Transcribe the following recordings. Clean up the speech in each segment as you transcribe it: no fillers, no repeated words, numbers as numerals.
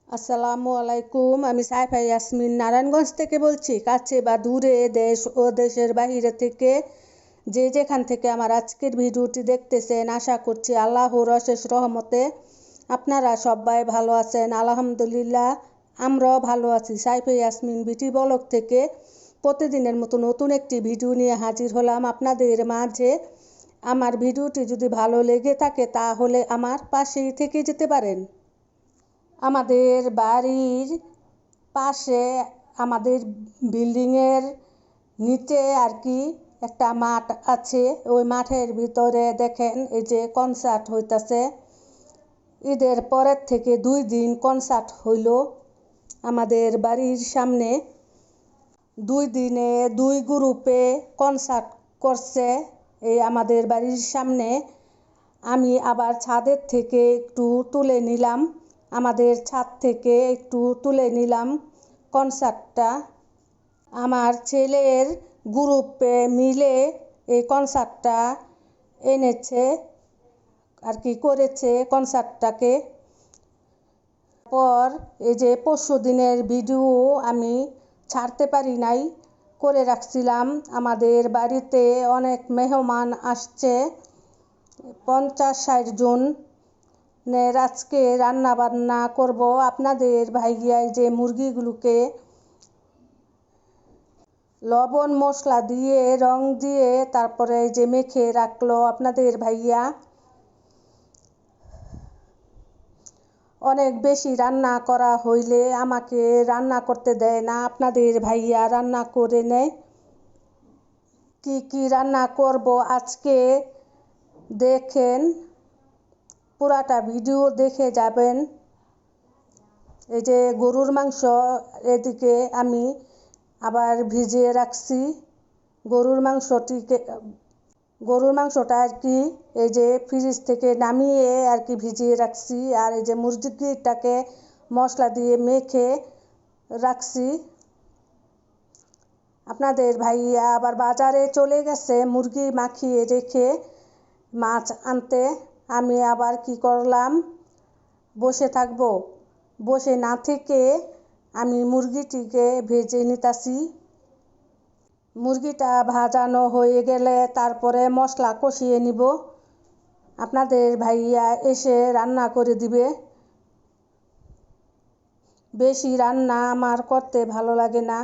আসসালামু আলাইকুম। আমি সাইফা ইয়াসমিন নারায়ণগঞ্জ থেকে বলছি। কাছে বা দূরে, দেশ ও দেশের বাইরে থেকে যে যেখান থেকে আমার আজকের ভিডিওটি দেখতেছেন, আশা করছি আল্লাহর অশেষ রহমতে আপনারা সবাই ভালো আছেন। আলহামদুলিল্লাহ, আমরাও ভালো আছি। সাইফা ইয়াসমিন বিটি ব্লগ থেকে প্রতিদিনের মতো নতুন একটি ভিডিও নিয়ে হাজির হলাম আপনাদের মাঝে। আমার ভিডিওটি যদি ভালো লেগে থাকে তাহলে আমার পাশেই থেকে যেতে পারেন। আমাদের বাড়ির পাশে, আমাদের বিল্ডিংয়ের নিচে আর কি একটা মাঠ আছে। ওই মাঠের ভিতরে দেখেন এই যে কনসার্ট হইতাছে। ঈদের পরের থেকে 2 দিন কনসার্ট হইল আমাদের বাড়ির সামনে। 2 দিনে 2 গ্রুপে কনসার্ট করছে এই আমাদের বাড়ির সামনে। আমি আবার ছাদের থেকে একটু তুলে নিলাম, আমাদের ছাদ থেকে একটু তুলে নিলাম কনসার্টটা। আমার ছেলের গ্রুপে মিলে এই কনসার্টটা এনেছে আর কি, করেছে কনসার্টটাকে। পর এই যে পরশু দিনের ভিডিও আমি ছাড়তে পারি নাই, করে রাখছিলাম। আমাদের বাড়িতে অনেক মেহমান আসছে, 50-60 জন। আজকে রান্না বান্না করব। আপনাদের ভাইয়াই যে মুরগিগুলোকে লবণ মশলা দিয়ে রং দিয়ে তারপরে যে মেখে রাখলো আপনাদের ভাইয়া। অনেক বেশি রান্না করা হইলে আমাকে রান্না করতে দেয় না, আপনাদের ভাইয়া রান্না করে নেয়। কি কি রান্না করব আজকে দেখেন, পুরাটা ভিডিও দেখে যাবেন। এই যে গরুর মাংস এদিকে আমি আবার ভিজিয়ে রাখছি। গরুর মাংসটা আর কি এই যে ফ্রিজ থেকে নামিয়ে আর কি ভিজিয়ে রাখছি। আর এই যে মুরগিটাকে মশলা দিয়ে মেখে রাখছি। আপনাদের ভাইয়া আবার বাজারে চলে গেছে মুরগি মাখিয়ে রেখে মাছ আনতে। আমি আবার কি করলাম, বসে থাকবো, বসে না থেকে আমি মুরগিটিকে ভেজে নিতাছি। মুরগিটা ভাজানো হয়ে গেলে তারপরে মশলা কষিয়ে নিব। আপনাদের ভাইয়া এসে রান্না করে দিবে। বেশি রান্না আমার করতে ভালো লাগে না,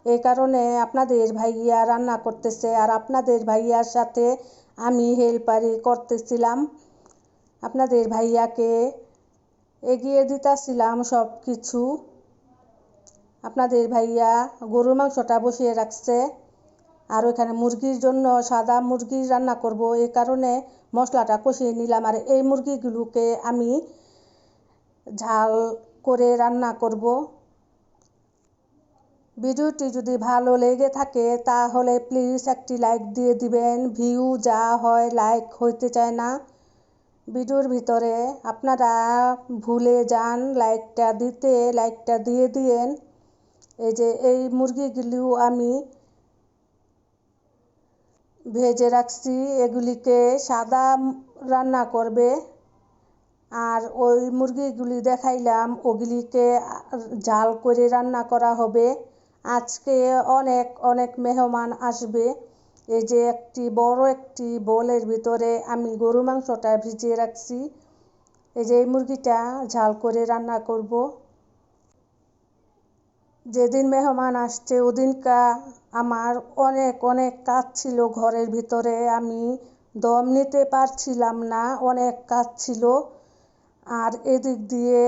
এই কারণে আপনাদের ভাইয়া রান্না করতেছে আর আপনাদের ভাইয়ার সাথে আমি হেল্পারি করতেছিলাম। আপনাদের ভাইয়াকে এগিয়ে দিতেছিলাম সব কিছু। আপনাদের ভাইয়া গরুর মাংসটা বসিয়ে রাখছে আর ওইখানে মুরগির জন্য সাদা মুরগি রান্না করব, এই কারণে মশলাটা কষিয়ে নিলাম। আর এই মুরগিগুলোকে আমি ঝাল করে রান্না করব। ভিডিওটি যদি ভালো লেগে থাকে তাহলে প্লিজ একটি লাইক দিয়ে দিবেন। ভিউ যা হয় লাইক হইতে চায় না ভিডিওর ভিতরে, আপনারা ভুলে যান লাইকটা দিতে, লাইকটা দিয়ে দিয়েন। এই যে এই মুরগিগুলো আমি ভেজে রাখছি, এগুলিকে সাদা রান্না করবে। আর ওই মুরগিগুলি দেখাইলাম ওগুলিকে ঝাল করে রান্না করা হবে। আজকে অনেক অনেক মেহমান আসবে। এই যে বড় একটি বোলের ভিতরে আমি গরু মাংসটা ভিজিয়ে রাখছি। এই যে এই মুরগিটা ঝাল করে রান্না করব। যেদিন মেহমান আসছে ওদিনকা আমার অনেক অনেক কাজ ছিল ঘরের ভিতরে, আমি দম নিতে পারছিলাম না, অনেক কাজ ছিল। আর এদিক দিয়ে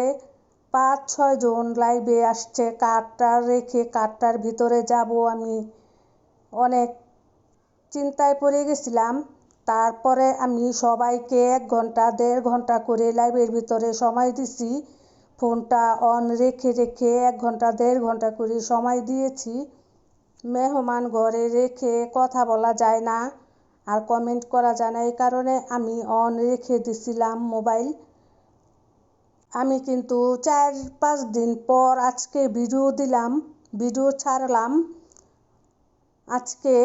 5-6 জন লাইভে আসছে, কার্ডটা রেখে কার্ডটার ভিতরে যাব আমি। অনেক চিন্তায় পড়ে গেছিলাম। তারপরে আমি সবাইকে 1 ঘন্টা 1.5 ঘন্টা করে লাইভের ভিতরে সময় দিছি। ফোনটা অন রেখে রেখে 1 ঘন্টা 1.5 ঘন্টা করে সময় দিয়েছি। মেহমান ঘরে রেখে কথা বলা যায় না আর কমেন্ট করা যায় না, এই কারণে আমি অন রেখে দিছিলাম মোবাইল। আমি কিন্তু 4-5 দিন পর আজকে ভিডিও ছাড়লাম আজকে।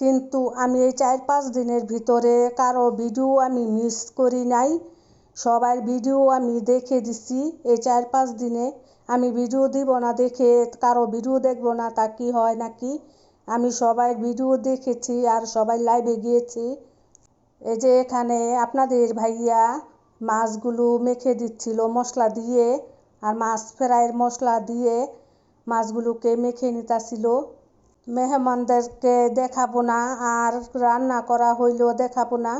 কিন্তু আমি এই 4-5 দিনের ভিতরে কারো ভিডিও আমি মিস করি নাই। সবার ভিডিও আমি দেখে দিছি। এই 4-5 দিনে আমি ভিডিও দিব না, দেখে কারো ভিডিও দেখব না, তা কি হয় নাকি? আমি সবার ভিডিও দেখেছি আর সবাই লাইভে গিয়েছি। এই যে এখানে আপনাদের ভাইয়া মাছগুলো মেখে দিচ্ছিল মশলা দিয়ে, আর মাছ ফ্রাইয়ের মশলা দিয়ে মাছগুলোকে মেখে নিতেছিল। মেহমানদেরকে দেখাবো না, আর রান্না করা হইলেও দেখাবো না,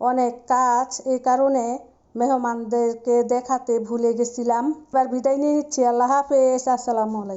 অনেক কাজ, এই কারণে মেহমানদেরকে দেখাতে ভুলে গেছিলাম। এবার বিদায় নিয়ে নিচ্ছি। আল্লাহ হাফেজ, আসসালামু আলাইকুম।